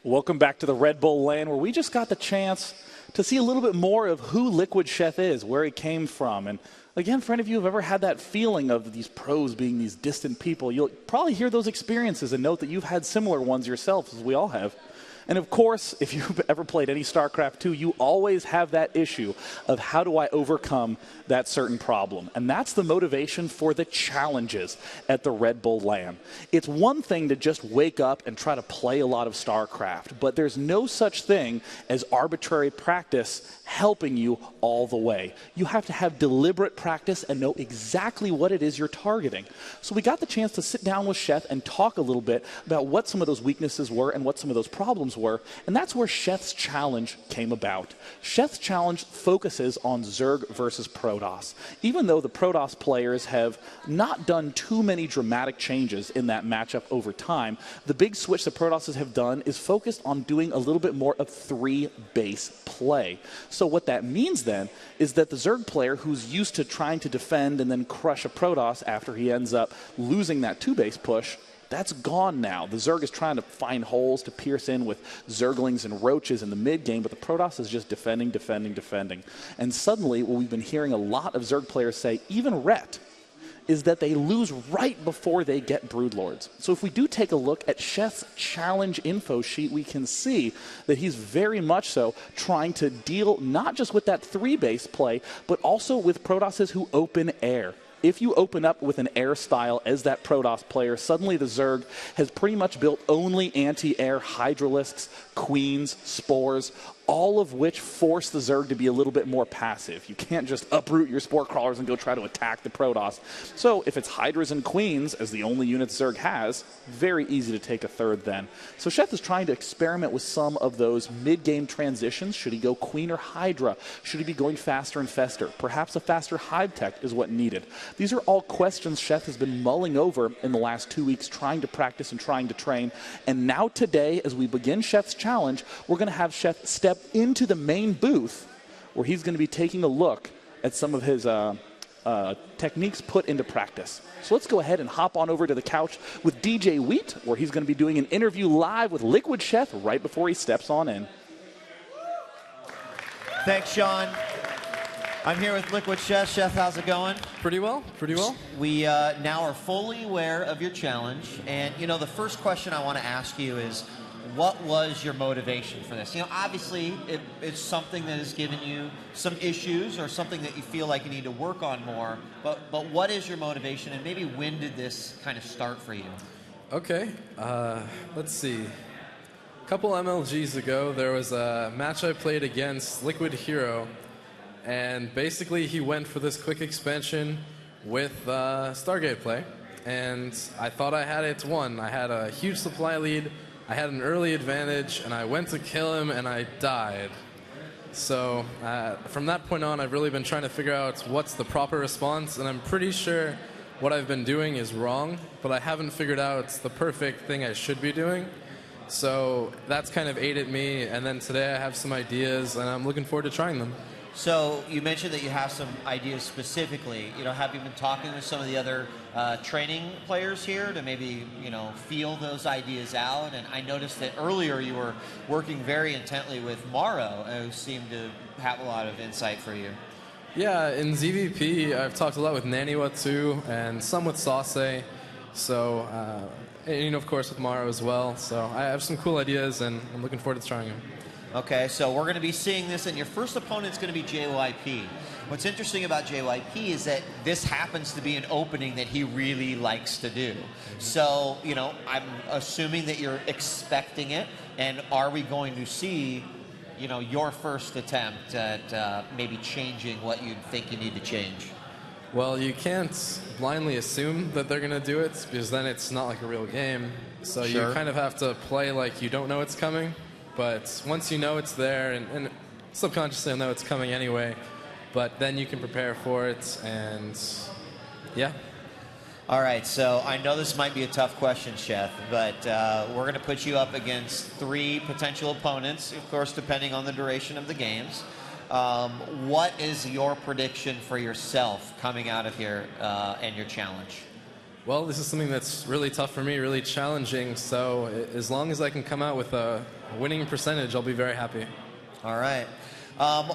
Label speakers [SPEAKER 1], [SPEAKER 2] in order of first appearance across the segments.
[SPEAKER 1] Welcome back to the Red Bull LAN, where we just got the chance to see a little bit more of who Liquid Sheth is, where he came from. And again, for any of you who have ever had that feeling of these pros being these distant people, you'll probably hear those experiences and note that you've had similar ones yourself, as we all have. And of course, if you've ever played any StarCraft 2, you always have that issue of how do I overcome that certain problem. And that's the motivation for the challenges at the Red Bull LAN. It's one thing to just wake up and try to play a lot of StarCraft, but there's no such thing as arbitrary practice helping you all the way. You have to have deliberate practice and know exactly what it is you're targeting. So we got the chance to sit down with Sheth and talk a little bit about what some of those weaknesses were and what some of those problems were, and that's where Sheth's challenge came about. Sheth's challenge focuses on Zerg versus Protoss. Even though the Protoss players have not done too many dramatic changes in that matchup over time, the big switch the Protosses have done is focused on doing a little bit more of 3 base play. So what that means then is that the Zerg player who's used to trying to defend and then crush a Protoss after he ends up losing that 2 base push, that's gone now. The Zerg is trying to find holes to pierce in with Zerglings and Roaches in the mid game, but the Protoss is just defending, defending, defending. And suddenly, what we've been hearing a lot of Zerg players say, even Ret, is that they lose right before they get Broodlords. So if we do take a look at Sheth's challenge info sheet, we can see that he's very much so trying to deal not just with that 3 base play, but also with Protosses who open air. If you open up with an air style as that Protoss player, suddenly the Zerg has pretty much built only anti-air Hydralisks, Queens, Spores, all of which force the Zerg to be a little bit more passive. You can't just uproot your Spore Crawlers and go try to attack the Protoss. So if it's Hydras and Queens, as the only units Zerg has, very easy to take a third then. So Sheth is trying to experiment with some of those mid-game transitions. Should he go Queen or Hydra? Should he be going faster and Fester? Perhaps a faster Hive Tech is what needed. These are all questions Sheth has been mulling over in the last 2 weeks, trying to practice and trying to train. And now today, as we begin Sheth's challenge, we're going to have Sheth step into the main booth where he's going to be taking a look at some of his techniques put into practice. So let's go ahead and hop on over to the couch with DJ Wheat, where he's going to be doing an interview live with Liquid Sheth right before he steps on in.
[SPEAKER 2] Thanks, Sean. I'm here with Liquid Sheth. Sheth, how's it going?
[SPEAKER 3] Pretty well, pretty well.
[SPEAKER 2] We now are fully aware of your challenge. And, you know, the first question I want to ask you is, what was your motivation for this? You know, obviously, it's something that has given you some issues or something that you feel like you need to work on more. But what is your motivation, and maybe when did this kind of start for you?
[SPEAKER 3] Okay, let's see. A couple MLGs ago, there was a match I played against Liquid Hero. And basically, he went for this quick expansion with Stargate play. And I thought I had it won. I had a huge supply lead. I had an early advantage, and I went to kill him, and I died. So from that point on, I've really been trying to figure out what's the proper response, and I'm pretty sure what I've been doing is wrong, but I haven't figured out the perfect thing I should be doing. So that's kind of aided me, and then today I have some ideas, and I'm looking forward to trying them.
[SPEAKER 2] So you mentioned that you have some ideas specifically. You know, have you been talking with some of the other training players here to maybe, you know, feel those ideas out? And I noticed that earlier you were working very intently with Maro, who seemed to have a lot of insight for you.
[SPEAKER 3] Yeah, in ZVP, I've talked a lot with Naniwa too, and some with Sase. So, and, you know, of course, with Maro as well. So I have some cool ideas, and I'm looking forward to trying them.
[SPEAKER 2] Okay, so we're going to be seeing this, and your first opponent's going to be JYP. What's interesting about JYP is that this happens to be an opening that he really likes to do. So, you know, I'm assuming that you're expecting it, and are we going to see, you know, your first attempt at maybe changing what you think you need to change?
[SPEAKER 3] Well, you can't blindly assume that they're going to do it, because then it's not like a real game. So
[SPEAKER 2] Sure.
[SPEAKER 3] You kind of have to play like you don't know it's coming. But once you know it's there, and subconsciously you'll know it's coming anyway, but then you can prepare for it, and yeah.
[SPEAKER 2] All right, so I know this might be a tough question, Sheth, but we're going to put you up against 3 potential opponents, of course, depending on the duration of the games. What is your prediction for yourself coming out of here and your challenge?
[SPEAKER 3] Well, this is something that's really tough for me, really challenging. So as long as I can come out with a winning percentage, I'll be very happy.
[SPEAKER 2] All right.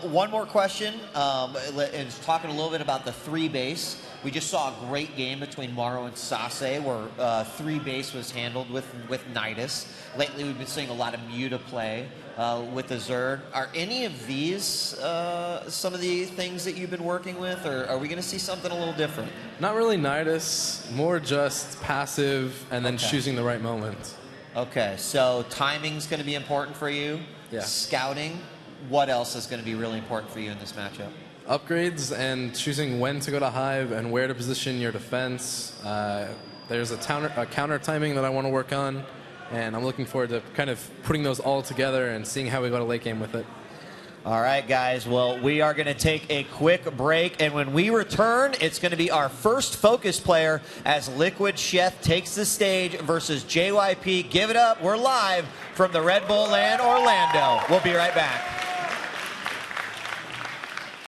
[SPEAKER 2] One more question. Is talking a little bit about the 3-base. We just saw a great game between Mauro and Sase where 3-base was handled with Nidus. Lately, we've been seeing a lot of Muta play with the Zerg. Are any of these some of the things that you've been working with, or are we going to see something a little different?
[SPEAKER 3] Not really Nidus, more just passive and then choosing the right moment.
[SPEAKER 2] Okay, so timing's going to be important for you.
[SPEAKER 3] Yeah.
[SPEAKER 2] Scouting. What else is going to be really important for you in this matchup?
[SPEAKER 3] Upgrades and choosing when to go to Hive and where to position your defense. There's a counter timing that I want to work on, and I'm looking forward to kind of putting those all together and seeing how we go to late game with it.
[SPEAKER 2] All right, guys. Well, we are going to take a quick break, and when we return, it's going to be our first focus player as Liquid Sheth takes the stage versus JYP. Give it up. We're live from the Red Bull LAN Orlando. We'll be right back.